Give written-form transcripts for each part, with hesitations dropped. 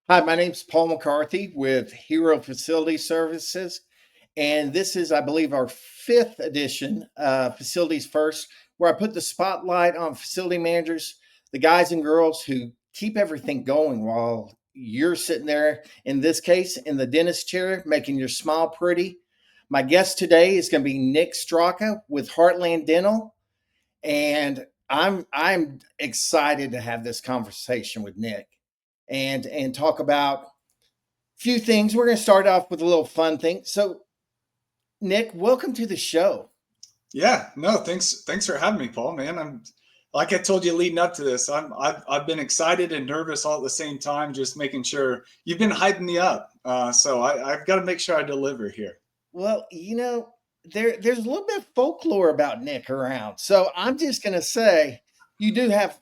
Hi, my name's Paul McCarthy with Hero Facility Services. And this is, I believe, our fifth edition, Facilities First, where I put the spotlight on facility managers, the guys and girls who keep everything going while you're sitting there, in this case, in the dentist chair, making your smile pretty. My guest today is going to be Nick Straka with Heartland Dental. And I'm excited to have this conversation with Nick and talk about a few things. We're going to start off with a little fun thing. So, Nick, welcome to the show. Yeah, no, thanks for having me, Paul, man. I'm like I told you leading up to this, I've been excited and nervous all at the same time, just making sure you've been hyping me up. I've got to make sure I deliver here. Well, there's a little bit of folklore about Nick around. So I'm just going to say you do have,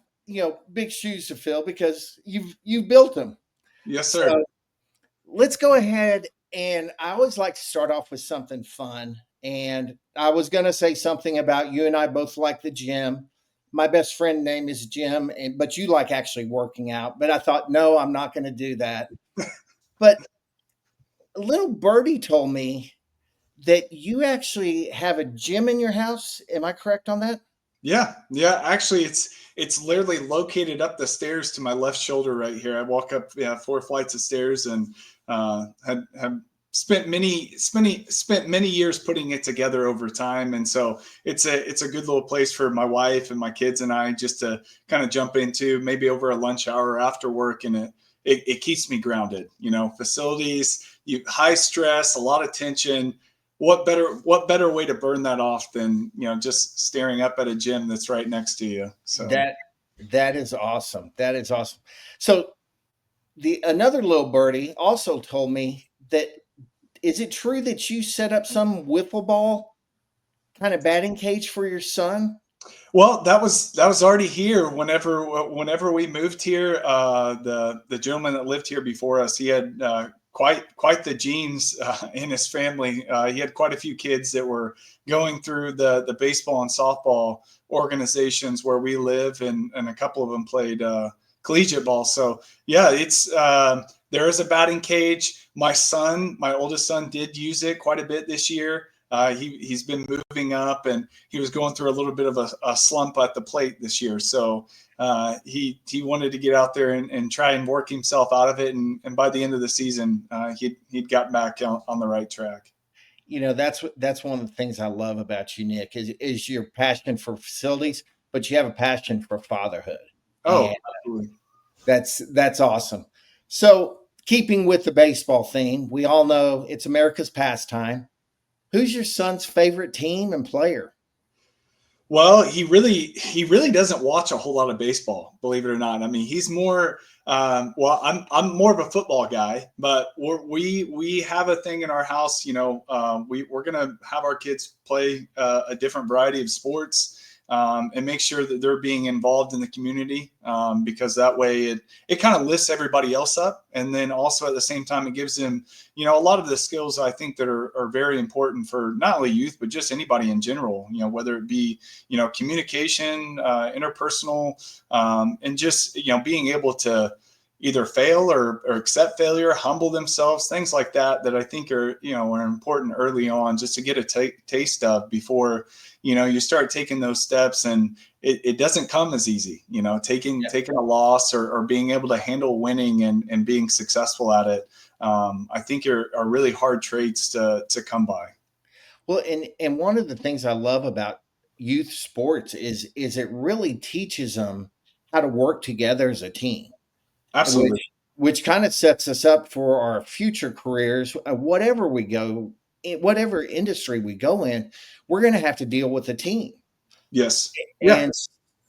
big shoes to fill because you've built them. Yes, sir. So, let's go ahead, and I always like to start off with something fun. And I was going to say something about you and I both like the gym. My best friend name is Jim, but you like actually working out. But I thought, no, I'm not going to do that. But a little birdie told me that you actually have a gym in your house. Am I correct on that? Yeah, yeah. Actually, it's literally located up the stairs to my left shoulder right here. I walk up, yeah, 4 flights of stairs, and had spent many years putting it together over time. And so it's a good little place for my wife and my kids and I just to kind of jump into maybe over a lunch hour after work, and it keeps me grounded. Facilities, high stress, a lot of tension. What better way to burn that off than just staring up at a gym that's right next to you? So That that is awesome. That is awesome. So the another little birdie also told me that, is it true that you set up some wiffle ball kind of batting cage for your son? well, that was already here whenever we moved here. The gentleman that lived here before us, he had quite the genes in his family. He had quite a few kids that were going through the baseball and softball organizations where we live, and a couple of them played collegiate ball. So yeah, it's there is a batting cage. My oldest son, did use it quite a bit this year. He's been moving up, and he was going through a little bit of a slump at the plate this year. So he wanted to get out there and try and work himself out of it. And by the end of the season, he'd gotten back on the right track. That's one of the things I love about you, Nick, is your passion for facilities, but you have a passion for fatherhood, and Oh, absolutely. that's awesome. So, keeping with the baseball theme, we all know it's America's pastime. Who's your son's favorite team and player? Well, he really doesn't watch a whole lot of baseball, believe it or not. I mean, he's more well, I'm more of a football guy, but we have a thing in our house. We're gonna have our kids play a different variety of sports, and make sure that they're being involved in the community, because that way it kind of lifts everybody else up, and then also at the same time it gives them a lot of the skills I think that are very important for not only youth but just anybody in general. Whether it be communication, interpersonal, and just being able to either fail or accept failure, humble themselves, things like that I think are important early on, just to get a taste of before you start taking those steps. And it doesn't come as easy, taking Yeah. taking a loss, or being able to handle winning and being successful at it. I think are really hard traits to come by. Well, and one of the things I love about youth sports is it really teaches them how to work together as a team, Absolutely. which kind of sets us up for our future careers. Whatever we go, in whatever industry we go in, we're going to have to deal with a team. Yes. Yeah. And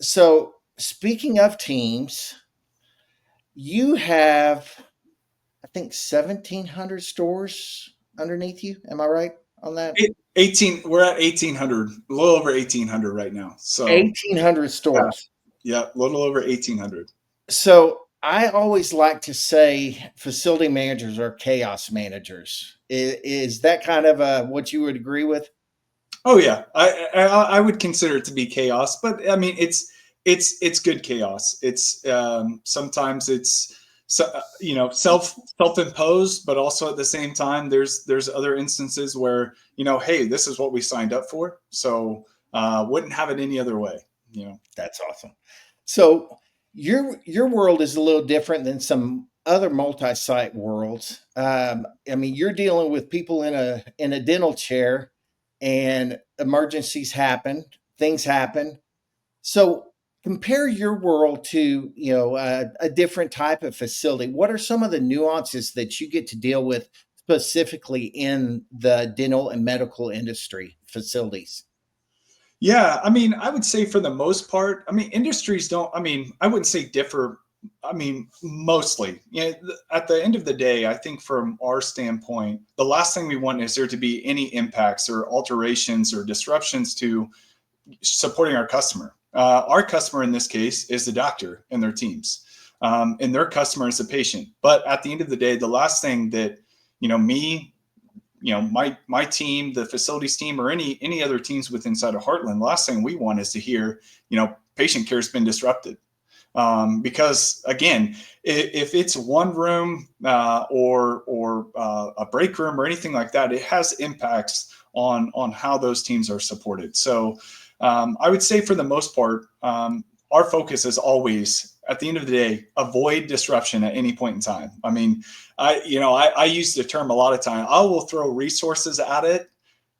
so, speaking of teams, you have, I think, 1,700 stores underneath you. Am I right on that? 18. We're at 1,800, a little over 1,800 right now. So 1,800 yeah, stores. yeah, a little over 1,800. So I always like to say facility managers are chaos managers. Is that kind of what you would agree with? Oh yeah, I would consider it to be chaos, but I mean it's good chaos. It's sometimes it's self-imposed, but also at the same time, there's other instances where, hey, this is what we signed up for. So wouldn't have it any other way. That's awesome. So your world is a little different than some other multi-site worlds. I mean, you're dealing with people in a dental chair, and emergencies happen, things happen. So compare your world to a different type of facility. What are some of the nuances that you get to deal with specifically in the dental and medical industry facilities? Yeah, I mean, I would say for the most part, I mean, industries don't, I mean, I wouldn't say differ. I mean, mostly. At the end of the day, I think from our standpoint, the last thing we want is there to be any impacts or alterations or disruptions to supporting our customer. Our customer in this case is the doctor and their teams, and their customer is the patient. But at the end of the day, the last thing that, me, my team, the facilities team, or any other teams within inside of Heartland, the last thing we want is to hear, patient care has been disrupted. Because again, if it's one room or a break room or anything like that, it has impacts on how those teams are supported. So I would say for the most part, our focus is always, at the end of the day, avoid disruption at any point in time. I mean, I use the term a lot of time. I will throw resources at it,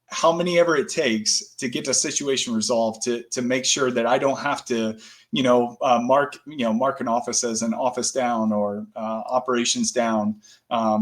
how many ever it takes to get the situation resolved, to make sure that I don't have to, mark an office as an office down or operations down,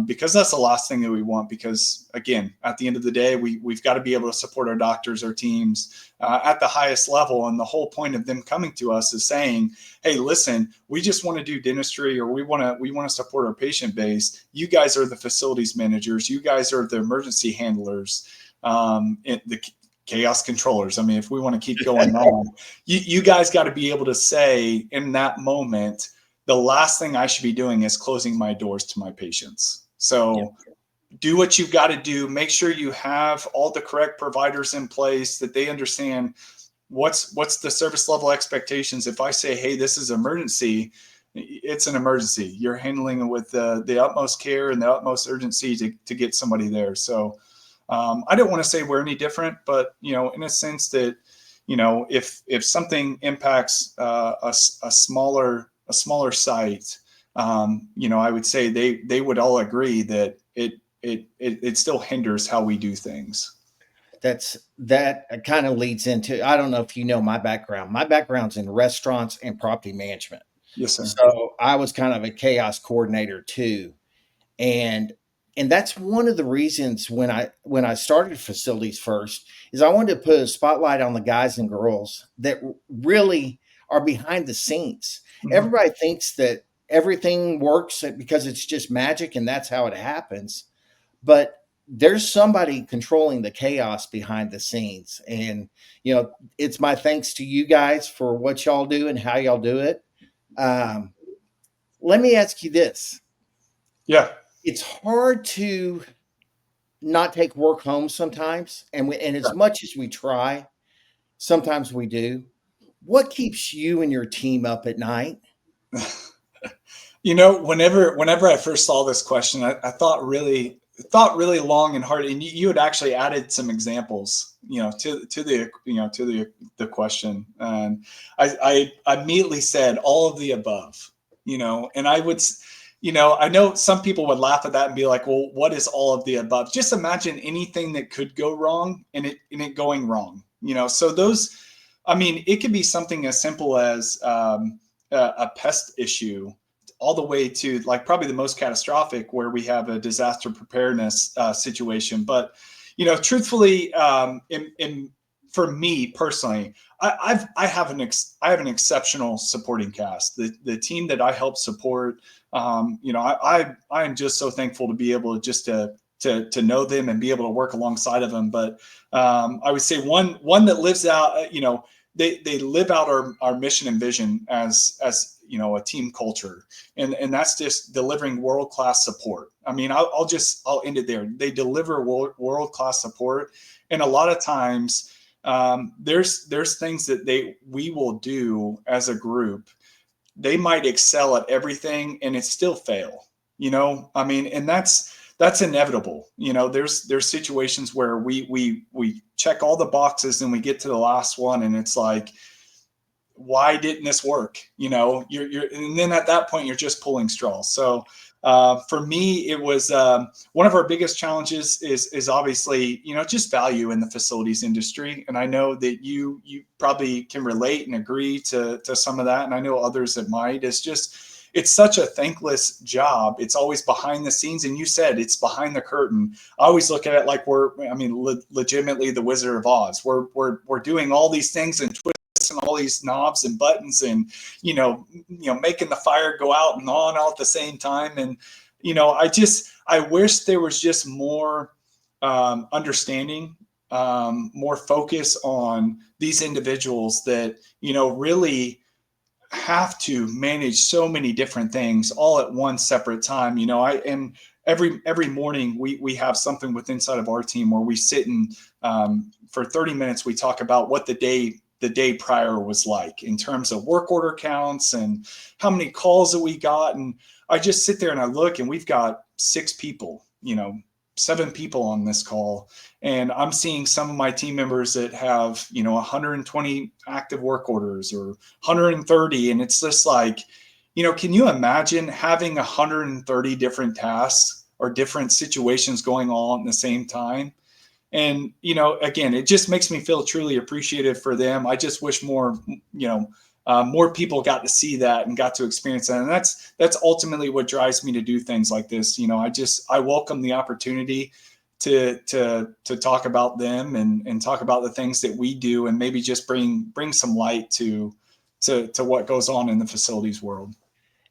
because that's the last thing that we want. Because again, at the end of the day, we've got to be able to support our doctors, our teams at the highest level. And the whole point of them coming to us is saying, hey, listen, we just want to do dentistry, or we want to support our patient base. You guys are the facilities managers. You guys are the emergency handlers. The chaos controllers. I mean, if we want to keep going on, you guys got to be able to say in that moment, the last thing I should be doing is closing my doors to my patients. So do what you've got to do. Make sure you have all the correct providers in place, that they understand what's the service level expectations. If I say, hey, this is emergency, it's an emergency. You're handling it with the utmost care and the utmost urgency to get somebody there. So I don't want to say we're any different, but in a sense that, if something impacts a smaller site, I would say they would all agree that it still hinders how we do things. That kind of leads into, I don't know if you know my background. My background's in restaurants and property management. Yes, sir. So I was kind of a chaos coordinator too. And that's one of the reasons when I started facilities first, is I wanted to put a spotlight on the guys and girls that really are behind the scenes. Mm-hmm. Everybody thinks that everything works because it's just magic and that's how it happens. But there's somebody controlling the chaos behind the scenes. And, it's my thanks to you guys for what y'all do and how y'all do it. Let me ask you this. Yeah. It's hard to not take work home sometimes. And as much as we try, sometimes we do. What keeps you and your team up at night? Whenever I first saw this question, I thought really long and hard, and you had actually added some examples, to the question, and I immediately said all of the above, and I would, I know some people would laugh at that and be like, well, what is all of the above? Just imagine anything that could go wrong and it going wrong, so those, I mean, it could be something as simple as a pest issue, all the way to like probably the most catastrophic where we have a disaster preparedness situation. But, truthfully, for me personally, I have an exceptional supporting cast. The team that I help support, I am just so thankful to be able to know them and be able to work alongside of them. But I would say one that lives out, they live out our mission and vision as a team culture, and that's just delivering world-class support. I mean, I'll end it there. They deliver world-class support, and a lot of times there's things that we will do as a group they might excel at everything and it still fail. I mean, and that's inevitable. There's situations where we check all the boxes and we get to the last one and it's like, why didn't this work? You're and then at that point you're just pulling straws. So for me, it was one of our biggest challenges is obviously just value in the facilities industry, and I know that you probably can relate and agree to some of that, and I know others that might. It's such a thankless job. It's always behind the scenes, and you said it's behind the curtain. I always look at it like legitimately the Wizard of Oz. We're doing all these things and and all these knobs and buttons and making the fire go out and on all at the same time. And I wish there was just more understanding, more focus on these individuals that really have to manage so many different things all at one separate time. And every morning we have something with inside of our team where we sit and for 30 minutes we talk about what the day prior was like in terms of work order counts and how many calls that we got. And I just sit there and I look, and we've got 6 people, 7 people on this call. And I'm seeing some of my team members that have, 120 active work orders or 130. And it's just like, can you imagine having 130 different tasks or different situations going on at the same time? And, again, it just makes me feel truly appreciative for them. I just wish more, more people got to see that and got to experience that. And that's ultimately what drives me to do things like this. I welcome the opportunity to talk about them and talk about the things that we do and maybe just bring some light to what goes on in the facilities world.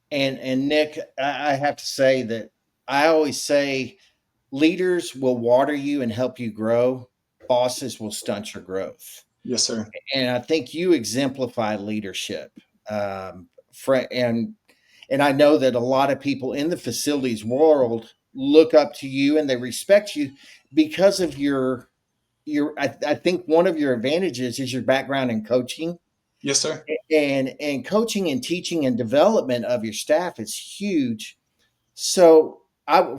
And Nick, I have to say that I always say leaders will water you and help you grow. Bosses will stunt your growth. Yes, sir. And I think you exemplify leadership. And I know that a lot of people in the facilities world look up to you and they respect you because of I think one of your advantages is your background in coaching. Yes, sir. And coaching and teaching and development of your staff is huge. So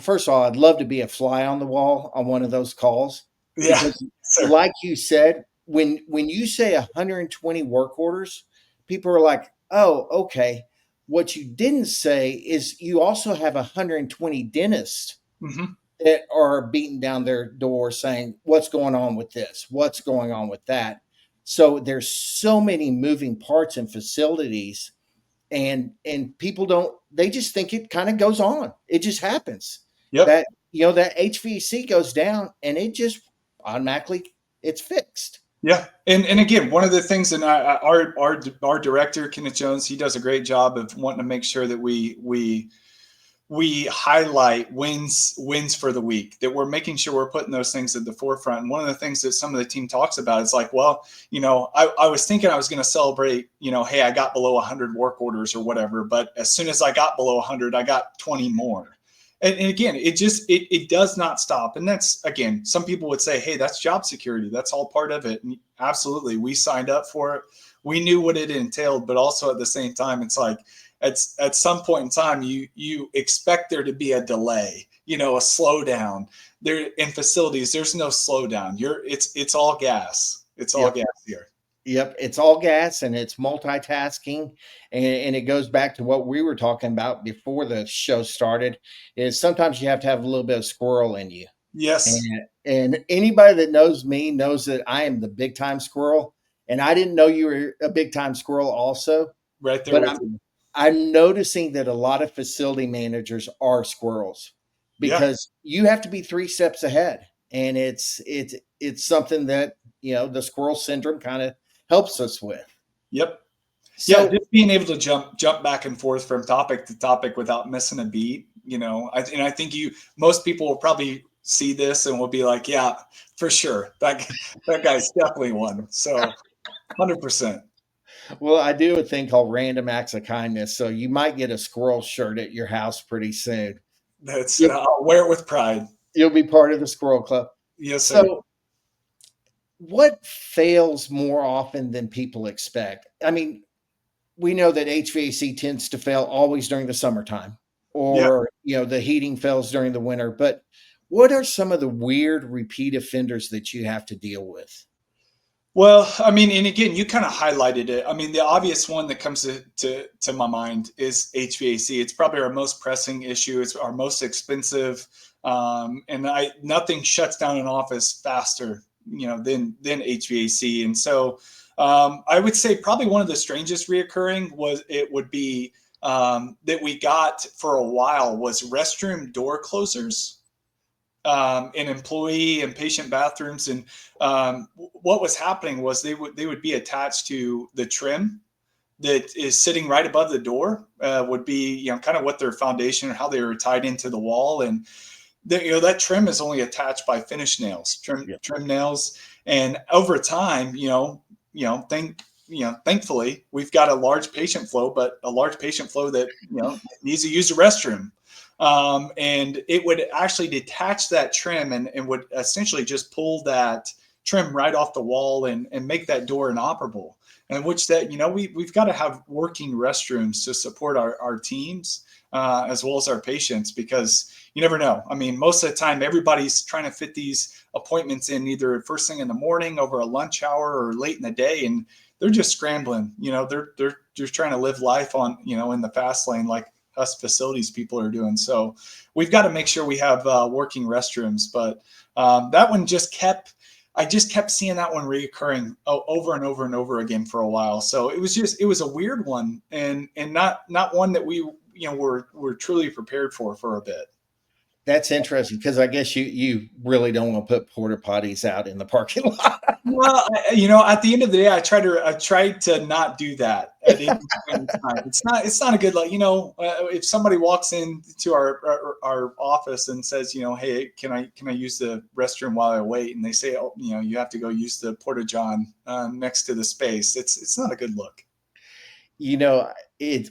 first of all, I'd love to be a fly on the wall on one of those calls Yeah, because, sir. like you said, when you say 120 work orders, people are like, "Oh, okay." What you didn't say is you also have 120 dentists Mm-hmm. that are beating down their door saying, "What's going on with this? What's going on with that?" So there's so many moving parts in facilities, and people don't, they just think it kind of goes on, it just happens, Yep. that that HVAC goes down and it just automatically it's fixed. Yeah, and again, one of the things, and our director Kenneth Jones, he does a great job of wanting to make sure that we highlight wins for the week, that we're making sure we're putting those things at the forefront. And one of the things that some of the team talks about is like, well, I was thinking I was going to celebrate, hey, I got below 100 work orders or whatever, but as soon as I got below 100, I got 20 more. And again, it does not stop. And that's, again, some people would say, hey, that's job security. That's all part of it. And absolutely, we signed up for it. We knew what it entailed, but also at the same time, it's like, at some point in time, you expect there to be a delay, a slowdown. There in facilities, there's no slowdown. It's all gas. It's all gas here. Yep, it's all gas and it's multitasking, and it goes back to what we were talking about before the show started. Is sometimes you have to have a little bit of squirrel in you, Yes. and anybody that knows me knows that I am the big time squirrel. And I didn't know you were a big time squirrel also, Right there but with you. I'm noticing that a lot of facility managers are squirrels Yeah. because you have to be 3 steps ahead, and it's something that the squirrel syndrome kind of helps us with. Yep. Yeah, So just being able to jump back and forth from topic to topic without missing a beat. I think most people will probably see this and will be like, yeah, for sure, that guy's definitely one. So, 100%. well, I do a thing called random acts of kindness. So you might get a squirrel shirt at your house pretty soon. That's You'll, I'll wear it with pride. you'll be part of the squirrel club. Yes, sir. So what fails more often than people expect? I mean, we know that HVAC tends to fail always during the summertime, Yeah. or the heating fails during the winter. But what are some of the weird repeat offenders that you have to deal with? Well, I mean, and again, you kind of highlighted it. I mean, the obvious one that comes to my mind is HVAC. It's probably our most pressing issue. It's our most expensive, and nothing shuts down an office faster, than HVAC. And so, I would say probably one of the strangest reoccurring would be that we got for a while was restroom door closers in employee and patient bathrooms. And what was happening was they would be attached to the trim that is sitting right above the door. Would be kind of what their foundation or how they were tied into the wall. And that trim is only attached by finish nails, trim nails. And over time, thankfully we've got a large patient flow, but a large patient flow that needs to use the restroom. And it would actually detach that trim and would essentially just pull that trim right off the wall and make that door inoperable. And which that, we've got to have working restrooms to support our teams as well as our patients, because you never know. I mean, most of the time, everybody's trying to fit these appointments in either first thing in the morning, over a lunch hour, or late in the day. And they're just scrambling. They're just trying to live life on, in the fast lane, like us facilities people are doing. So we've got to make sure we have working restrooms. But that one I just kept seeing that one reoccurring over and over and over again for a while. So it was a weird one, and not one that we were truly prepared for a bit. That's interesting, because I guess you really don't want to put porta potties out in the parking lot. Well, at the end of the day, I try to not do that at any point in time. It's not a good, if somebody walks into our office and says, hey, can I use the restroom while I wait? And they say, oh, you have to go use the porta john next to the space. It's not a good look.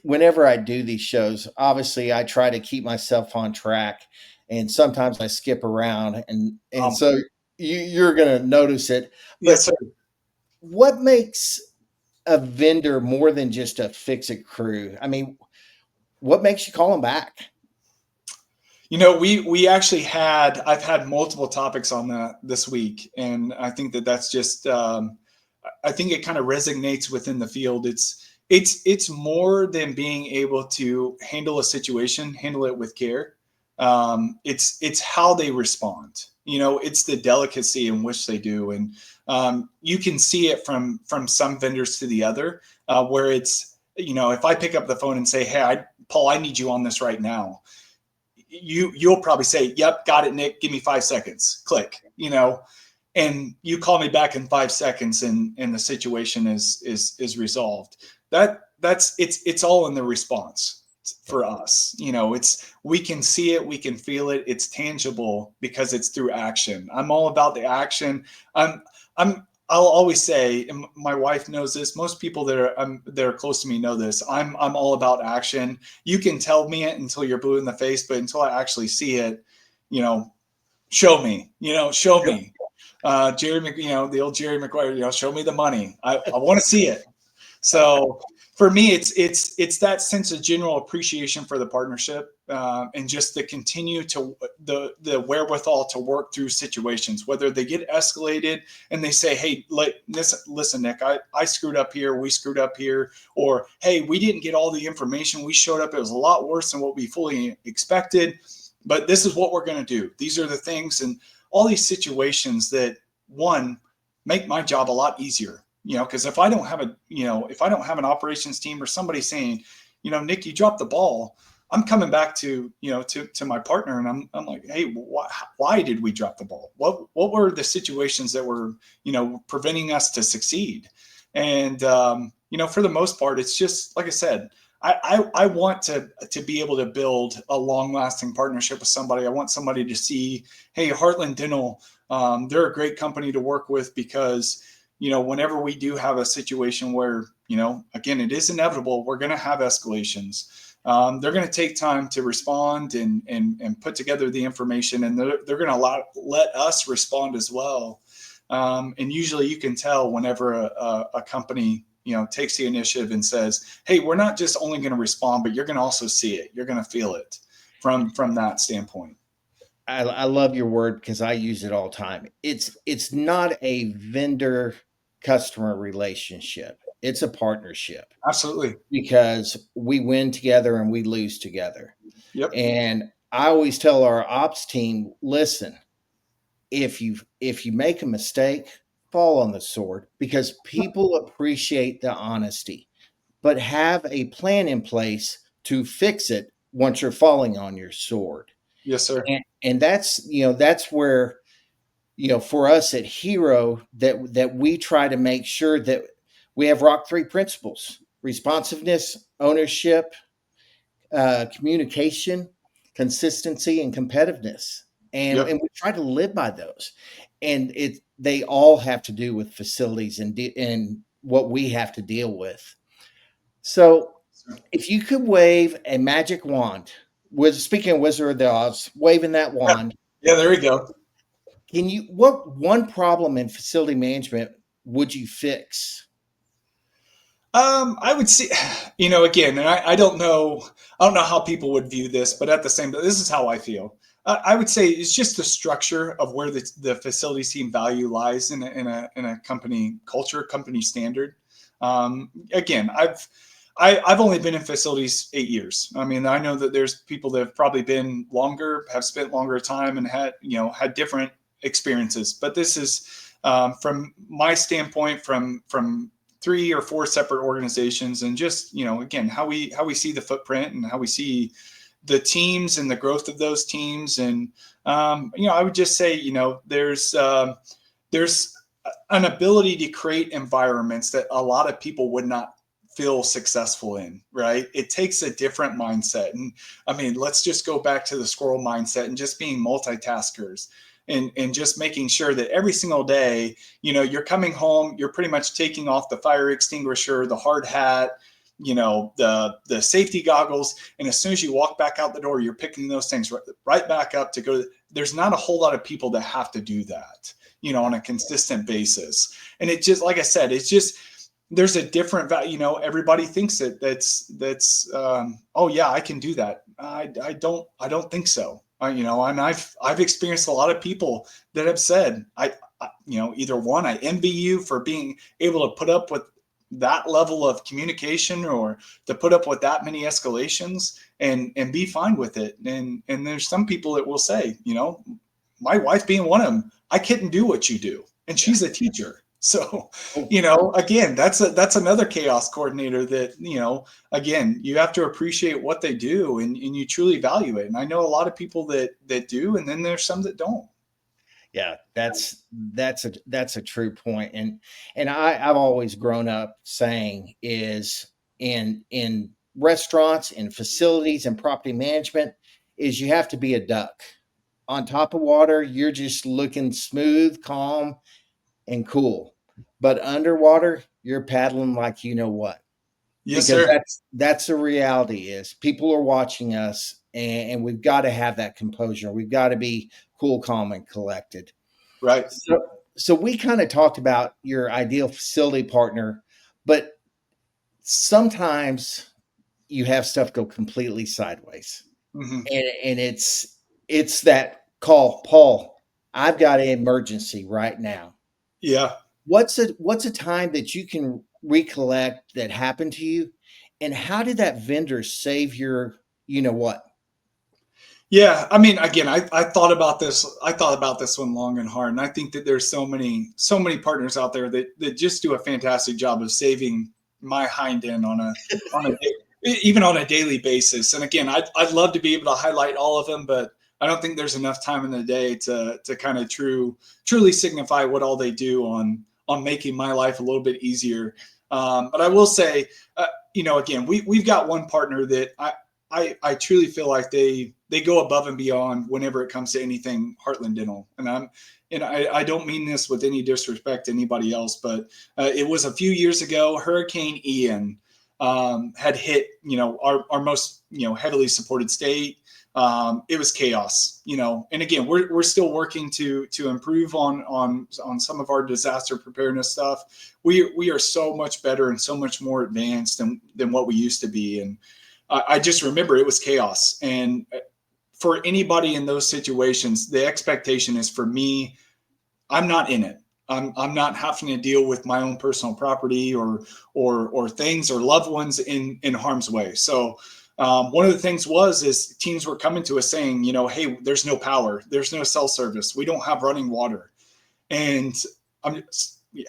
Whenever I do these shows, obviously I try to keep myself on track, and sometimes I skip around, and so you're going to notice it. But Yes, sir. what makes a vendor more than just a fix-it crew? I mean, what makes you call them back? We actually I've had multiple topics on that this week, and I think that's just I think it kind of resonates within the field. It's more than being able to handle a situation, handle it with care. It's how they respond. It's the delicacy in which they do, and you can see it from some vendors to the other, where it's if I pick up the phone and say, "Hey, Paul, I need you on this right now," you'll probably say, "Yep, got it, Nick. Give me 5 seconds." Click. And you call me back in 5 seconds, and the situation is resolved. It's all in the response for us. We can see it, we can feel it. It's tangible because it's through action. I'm all about the action. I'll always say, and my wife knows this, most people that are close to me know this. I'm all about action. You can tell me it until you're blue in the face, but until I actually see it, show me. Show me. The old Jerry Maguire, show me the money. I want to see it. So for me, it's that sense of general appreciation for the partnership, and just the continue to the wherewithal to work through situations, whether they get escalated and they say, "Hey, listen, Nick, I screwed up here. We screwed up here," or, "Hey, we didn't get all the information. We showed up. It was a lot worse than what we fully expected, but this is what we're going to do. These are the things," and all these situations that make my job a lot easier. Because if I don't have an operations team or somebody saying, "Nick, you dropped the ball," I'm coming back to my partner, and I'm like, "Hey, why did we drop the ball? What were the situations that were, preventing us to succeed?" And, for the most part, it's just, like I said, I want to be able to build a long lasting partnership with somebody. I want somebody to see, hey, Heartland Dental, they're a great company to work with, because whenever we do have a situation where, again, it is inevitable, we're going to have escalations. They're going to take time to respond and put together the information, and they're going to let us respond as well. And usually you can tell whenever a company takes the initiative and says, hey, we're not just only going to respond, but you're going to also see it. You're going to feel it from that standpoint. I love your word because I use it all the time. It's not a vendor customer relationship. It's a partnership Absolutely. because we win together and we lose together. Yep. And I always tell our ops team, listen, if you make a mistake, fall on the sword because people appreciate the honesty, but have a plan in place to fix it once you're falling on your sword. Yes, sir. And that's where, for us at Hero, that we try to make sure that we have rock three principles: responsiveness, ownership, communication, consistency, and competitiveness. And Yep. we try to live by those. And they all have to do with facilities and what we have to deal with. So if you could wave a magic wand, with speaking of Wizard of Oz, waving that wand, Yeah, there we go. what one problem in facility management would you fix? I would see, again, and I don't know how people would view this, but at the same time, this is how I feel. I would say it's just the structure of where the facilities team value lies in a company culture, company standard. Again, I've only been in facilities 8 years. I mean, I know that there's people that have probably been longer, have spent longer time, and had different experiences. But this is from my standpoint, from 3 or 4 separate organizations, and just again how we see the footprint and how we see the teams and the growth of those teams. And I would just say there's an ability to create environments that a lot of people would not feel successful in, right? It takes a different mindset. And I mean, let's just go back to the squirrel mindset and just being multitaskers. And just making sure that every single day, you're coming home, you're pretty much taking off the fire extinguisher, the hard hat, the safety goggles. And as soon as you walk back out the door, you're picking those things right back up to go. There's not a whole lot of people that have to do that, on a consistent basis. And it just, like I said, it's just, there's a different value. Everybody thinks that's oh yeah, I can do that. I don't think so. And I've experienced a lot of people that have said, either one, I envy you for being able to put up with that level of communication, or to put up with that many escalations and be fine with it. And there's some people that will say, my wife being one of them, I couldn't do what you do. And she's a teacher. So, again, that's another chaos coordinator that, again, you have to appreciate what they do and you truly value it. And I know a lot of people that do, and then there's some that don't. Yeah, that's a true point. And I've always grown up saying is in restaurants, in facilities, and property management, is you have to be a duck. On top of water, you're just looking smooth, calm, and cool. But underwater, you're paddling like you know what. Yes, Because sir. that's the reality is people are watching us, and we've got to have that composure. We've got to be cool, calm, and collected. Right. So we kind of talked about your ideal facility partner, but sometimes you have stuff go completely sideways. Mm-hmm. And it's that call, Paul, I've got an emergency right now. Yeah. What's a time that you can recollect that happened to you, and how did that vendor save your what? Yeah, I mean, again, I thought about this. I thought about this one long and hard, and I think that there's so many partners out there that just do a fantastic job of saving my hind end even on a daily basis. And again, I'd love to be able to highlight all of them, but I don't think there's enough time in the day to kind of truly signify what all they do on making my life a little bit easier. But I will say, again, we've got one partner that I truly feel like they go above and beyond whenever it comes to anything Heartland Dental. And I don't mean this with any disrespect to anybody else, but it was a few years ago, Hurricane Ian had hit, our most, heavily supported state. it was chaos, and again, we're still working to improve on some of our disaster preparedness stuff. We are so much better and so much more advanced than what we used to be. And I just remember it was chaos. And for anybody in those situations, the expectation is for me, I'm not in it. I'm not having to deal with my own personal property or things or loved ones in harm's way. So one of the things is teams were coming to us saying, hey, there's no power, there's no cell service, we don't have running water, and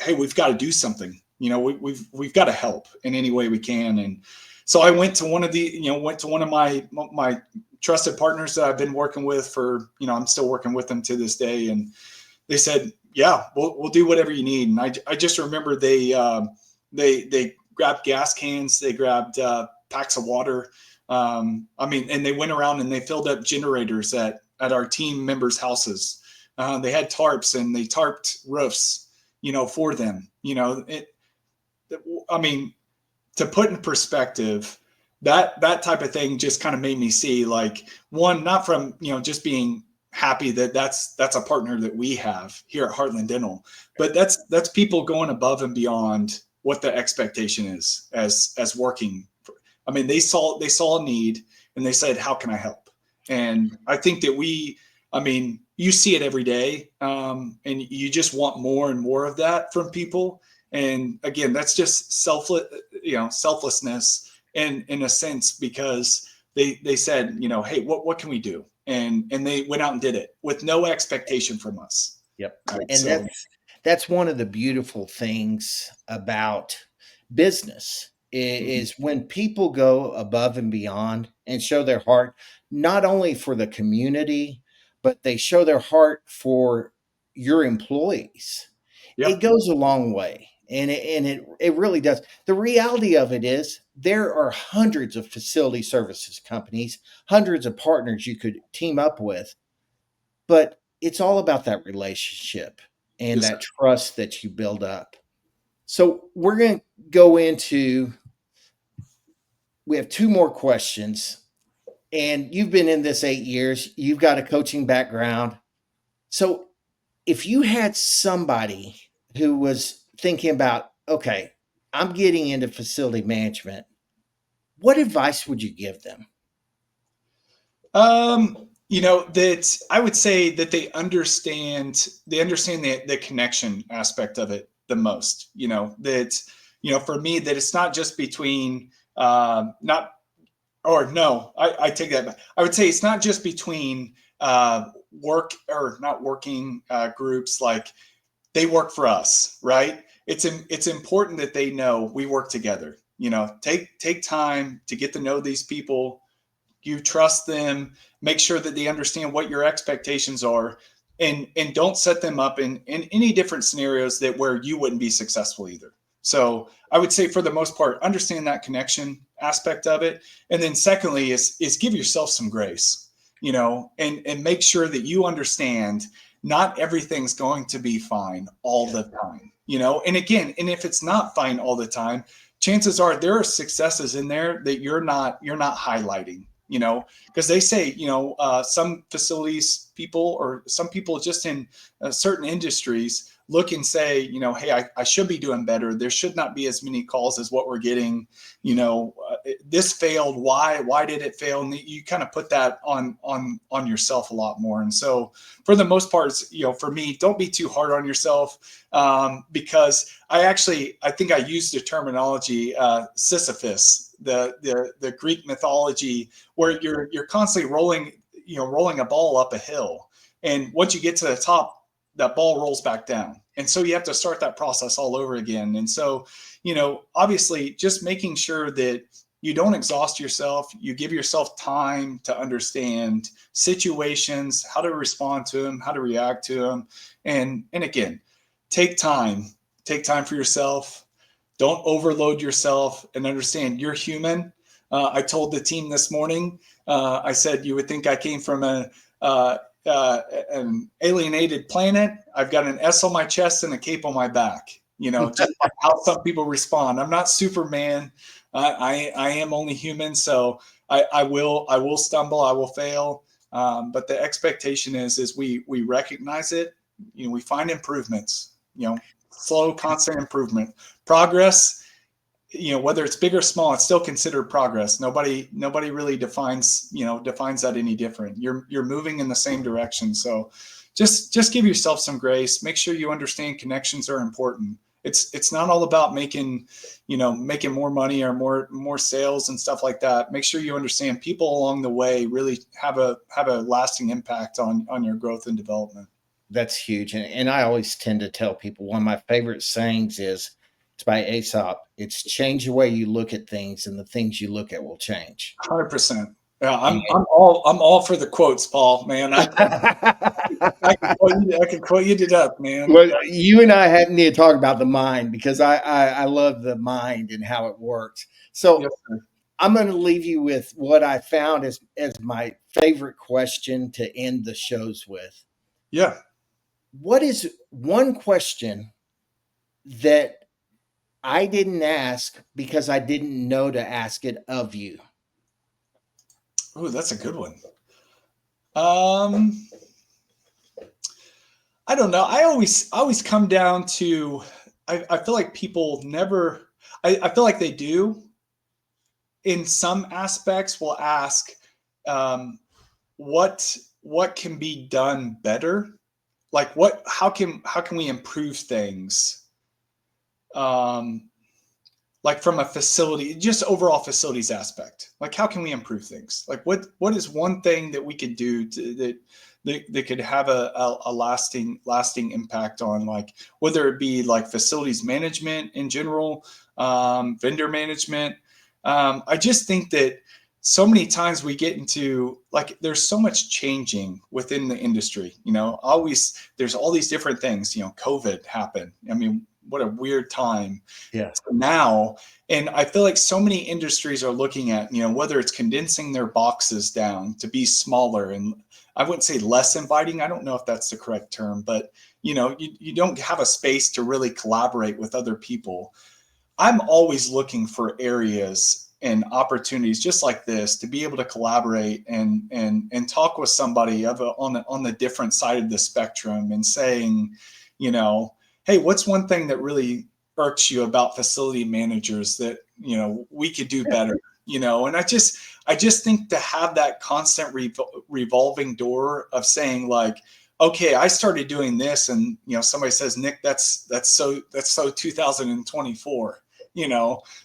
hey, we've got to do something. We've got to help in any way we can. And so I went to one of my trusted partners that I've been working with for, I'm still working with them to this day, and they said, yeah, we'll do whatever you need. And I just remember they grabbed gas cans, they grabbed packs of water. And they went around and they filled up generators at our team members' houses. They had tarps and they tarped roofs, for them. To put in perspective, that type of thing just kind of made me see, like, one, not from, just being happy that's a partner that we have here at Heartland Dental, but that's people going above and beyond what the expectation is as working. They saw a need and they said, how can I help? And I think that you see it every day, and you just want more and more of that from people. And again, that's just selflessness in a sense, because they said, hey, what can we do? And they went out and did it with no expectation from us. Yep. Right? And that's one of the beautiful things about business is when people go above and beyond and show their heart, not only for the community, but they show their heart for your employees. Yep. It goes a long way. And it really does. The reality of it is there are hundreds of facility services companies, hundreds of partners you could team up with, but it's all about that relationship and that trust that you build up. So we're going to go into, we have two more questions, and you've been in this 8 years, you've got a coaching background. So if you had somebody who was thinking about, okay, I'm getting into facility management, what advice would you give them? That I would say that they understand the connection aspect of it the most. For me, that it's not just between I take that back. I would say it's not just between work or not working groups, like they work for us, right? It's important that they know we work together. Take time to get to know these people. You trust them, make sure that they understand what your expectations are, and don't set them up in any different scenarios where you wouldn't be successful either. So I would say, for the most part, understand that connection aspect of it. And then secondly is give yourself some grace, and make sure that you understand not everything's going to be fine all the time, and again, and if it's not fine all the time, chances are there are successes in there that you're not highlighting, because they say, some facilities people, or some people just in certain industries, look and say, hey, I should be doing better. There should not be as many calls as what we're getting. This failed. Why did it fail? And you kind of put that on yourself a lot more. And so for the most part, for me, don't be too hard on yourself, because I think I used the terminology Sisyphus, the Greek mythology, where you're constantly rolling a ball up a hill. And once you get to the top, that ball rolls back down. And so you have to start that process all over again. And so, obviously just making sure that you don't exhaust yourself, you give yourself time to understand situations, how to respond to them, how to react to them. And again, take time for yourself. Don't overload yourself, and understand you're human. I told the team this morning, I said, you would think I came from an alienated planet. I've got an S on my chest and a cape on my back, just how some people respond. I'm not Superman. I am only human. So I will stumble, I will fail. But the expectation is we recognize it, we find improvements, slow, constant improvement, progress, whether it's big or small, it's still considered progress. Nobody really defines that any different. You're moving in the same direction. So just give yourself some grace. Make sure you understand connections are important. It's not all about making more money or more sales and stuff like that. Make sure you understand people along the way really have a lasting impact on your growth and development. That's huge. And I always tend to tell people one of my favorite sayings is, it's by Aesop. It's change the way you look at things, and the things you look at will change. 100%. Yeah, And I'm all for the quotes, Paul. Man, I can quote you to death, man. well, you and I need to talk about the mind, because I love the mind and how it works. So Yes, sir. I'm going to leave you with what I found as my favorite question to end the shows with. Yeah. What is one question that I didn't ask because I didn't know to ask it of you? Oh, that's a good one. Um, I don't know. I always come down to I feel like people never. I feel like they do in some aspects will ask, um, what can be done better, like how can we improve things, um, like from a facility, just overall facilities aspect, like how can we improve things, like what is one thing that we could do that could have a lasting impact on, like whether it be like facilities management in general, vendor management. I just think that so many times we get into, like, there's so much changing within the industry, always there's all these different things. COVID happened. I mean, what a weird time Yeah. now. And I feel like so many industries are looking at, whether it's condensing their boxes down to be smaller, and I wouldn't say less inviting. I don't know if that's the correct term, but you don't have a space to really collaborate with other people. I'm always looking for areas and opportunities just like this to be able to collaborate and talk with somebody on the different side of the spectrum, and saying, hey, what's one thing that really irks you about facility managers that we could do better? And I just think to have that constant revolving door of saying, like, okay, I started doing this, and somebody says, Nick, that's so 2024,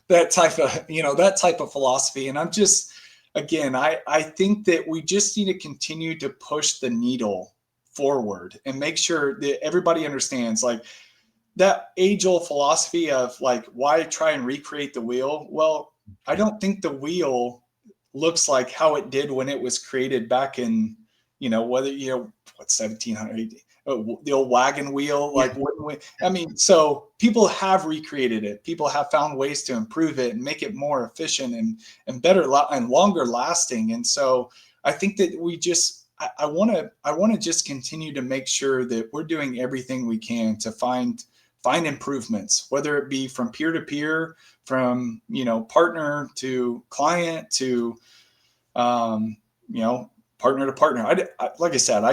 that type of philosophy. And I'm just, again, I think that we just need to continue to push the needle forward and make sure that everybody understands, like, that age-old philosophy of, like, why try and recreate the wheel? Well, I don't think the wheel looks like how it did when it was created back in, whether, what, 1700, the old wagon wheel, like, I mean, so people have recreated it. People have found ways to improve it and make it more efficient and better and longer lasting. And so I think that I want to just continue to make sure that we're doing everything we can to find improvements, whether it be from peer to peer, from partner to client, to partner to partner. Like I said,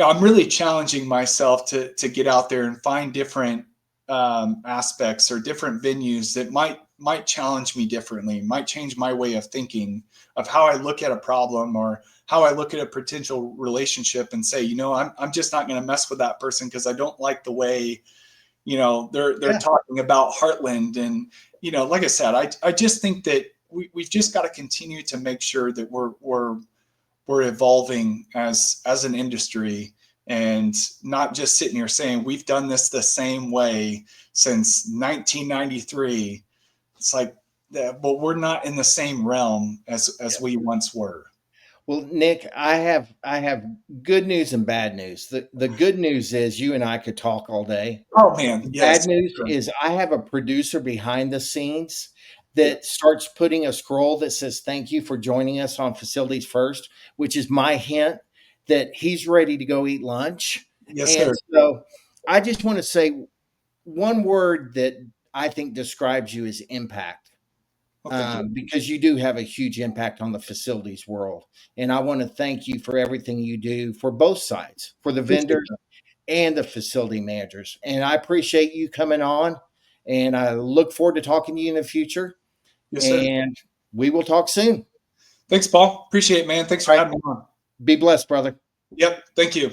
I'm really challenging myself to get out there and find different aspects or different venues that might challenge me differently, might change my way of thinking of how I look at a problem or how I look at a potential relationship, and say, I'm just not going to mess with that person because I don't like the way they're talking about Heartland. And like I said, I just think that we've just got to continue to make sure that we're evolving as an industry, and not just sitting here saying we've done this the same way since 1993. It's like that, but we're not in the same realm as we once were. Well, Nick, I have good news and bad news. The good news is you and I could talk all day. Oh man, The bad yes. news is I have a producer behind the scenes that starts putting a scroll that says thank you for joining us on Facilities First, which is my hint that he's ready to go eat lunch. Yes, And sir. so I just want to say one word that I think describes you is impact. Well, thank you. because you do have a huge impact on the facilities world. And I want to thank you for everything you do for both sides, for the Appreciate vendors that. and the facility managers. And I appreciate you coming on. And I look forward to talking to you in the future. Yes, sir. And we will talk soon. Thanks, Paul. Appreciate it, man. Thanks for All right. having me on. Be blessed, brother. Yep. Thank you.